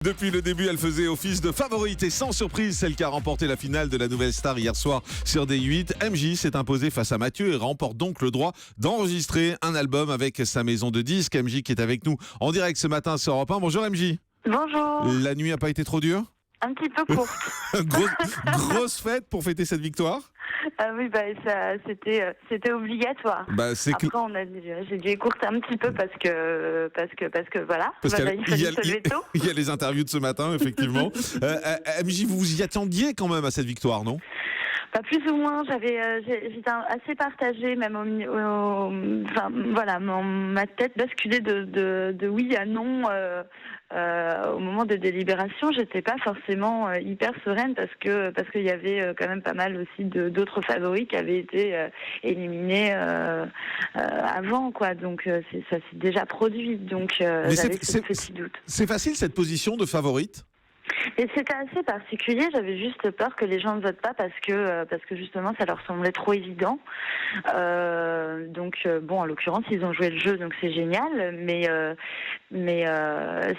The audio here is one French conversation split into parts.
Depuis le début, elle faisait office de favorite et sans surprise, celle qui a remporté la finale de la Nouvelle Star hier soir sur D8. MJ s'est imposée face à Mathieu et remporte donc le droit d'enregistrer un album avec sa maison de disques. MJ qui est avec nous en direct ce matin sur Europe 1. Bonjour MJ. Bonjour. La nuit n'a pas été trop dure? Un petit peu courte. Grosse fête pour fêter cette victoire? Ah oui, c'était obligatoire. Après, j'ai dû écourter un petit peu parce que voilà. Parce il fallait se lever tôt. Il y a les interviews de ce matin, effectivement. MJ, vous vous y attendiez quand même à cette victoire, non? Pas plus ou moins, j'étais assez partagée, même ma tête basculait de oui à non au moment des délibérations. J'étais pas forcément hyper sereine parce qu'il y avait quand même pas mal aussi d'autres favoris qui avaient été éliminés avant, quoi. Donc ça s'est déjà produit. Donc j'avais ce petit doute. C'est facile cette position de favorite? Et c'était assez particulier, j'avais juste peur que les gens ne votent pas parce que justement ça leur semblait trop évident. En l'occurrence ils ont joué le jeu, donc c'est génial, mais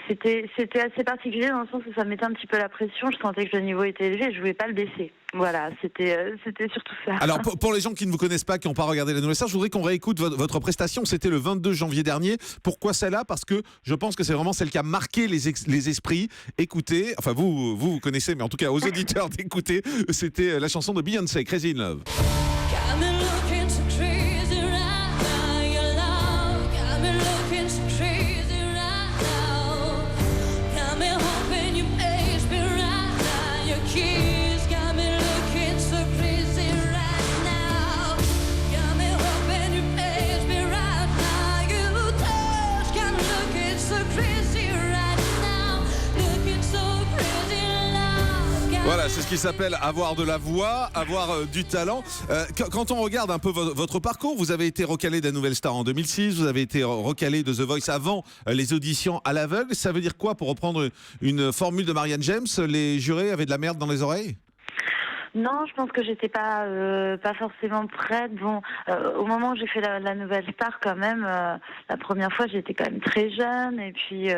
c'était assez particulier dans le sens où ça mettait un petit peu la pression, je sentais que le niveau était élevé et je voulais pas le baisser. Voilà, c'était surtout ça. Alors pour les gens qui ne vous connaissent pas, qui n'ont pas regardé la Nouvelle Star, je voudrais qu'on réécoute votre prestation. C'était le 22 janvier dernier. Pourquoi celle-là? Parce que je pense que c'est vraiment celle qui a marqué les esprits. Écoutez, enfin vous connaissez, mais en tout cas aux auditeurs d'écouter, c'était la chanson de Beyoncé, Crazy in Love. Voilà, c'est ce qui s'appelle avoir de la voix, avoir du talent. Quand on regarde un peu votre parcours, vous avez été recalé de la Nouvelle Star en 2006, vous avez été recalé de The Voice avant les auditions à l'aveugle. Ça veut dire quoi, pour reprendre une formule de Marianne James? Les jurés avaient de la merde dans les oreilles? Non, je pense que j'étais pas forcément prête. Bon, au moment où j'ai fait la Nouvelle Star, quand même, la première fois, j'étais quand même très jeune, et puis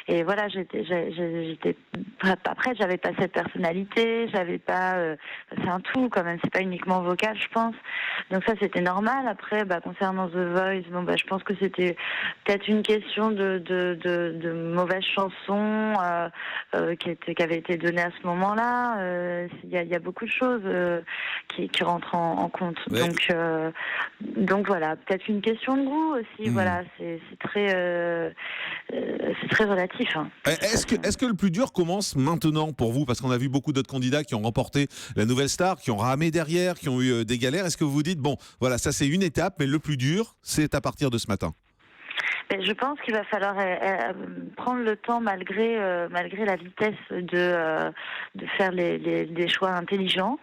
et voilà, j'étais pas prête. J'avais pas cette personnalité, j'avais pas. C'est un tout quand même. C'est pas uniquement vocal, je pense. Donc ça, c'était normal. Après, concernant The Voice, je pense que c'était peut-être une question de mauvaises chansons qui avaient été données à ce moment-là. Il y a beaucoup de choses qui rentrent en compte. Ouais. Donc voilà, peut-être une question de goût aussi. Voilà, c'est très relatif. Hein. Est-ce que le plus dur commence maintenant pour vous? Parce qu'on a vu beaucoup d'autres candidats qui ont remporté la Nouvelle Star, qui ont ramé derrière, qui ont eu des galères. Est-ce que vous vous dites, bon, voilà, ça c'est une étape, mais le plus dur, c'est à partir de ce matin? Je pense qu'il va falloir prendre le temps, malgré la vitesse, de faire des choix intelligents,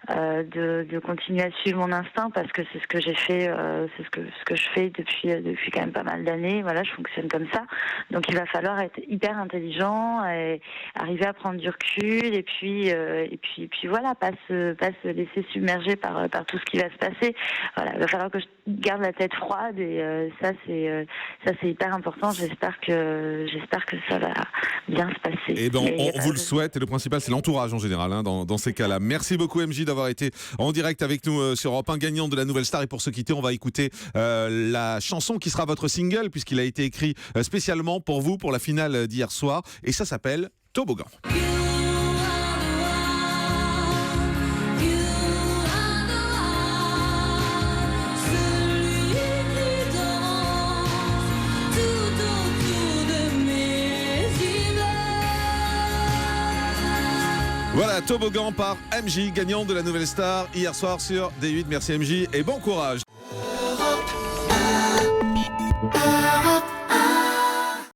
de continuer à suivre mon instinct, parce que c'est ce que j'ai fait, c'est ce que je fais depuis quand même pas mal d'années. Voilà, je fonctionne comme ça. Donc il va falloir être hyper intelligent et arriver à prendre du recul, et puis voilà, pas se laisser submerger par tout ce qui va se passer. Voilà, il va falloir que je garde la tête froide, et ça c'est hyper important. J'espère que ça va bien se passer. Et on vous le souhaite, et le principal c'est l'entourage en général, hein, dans ces cas-là. Merci beaucoup MJ d'avoir été en direct avec nous sur Europe 1, gagnant de la Nouvelle Star. Et pour se quitter, on va écouter la chanson qui sera votre single, puisqu'il a été écrit spécialement pour vous, pour la finale d'hier soir, et ça s'appelle Toboggan. Voilà, Toboggan par MJ, gagnant de la Nouvelle Star hier soir sur D8. Merci MJ et bon courage.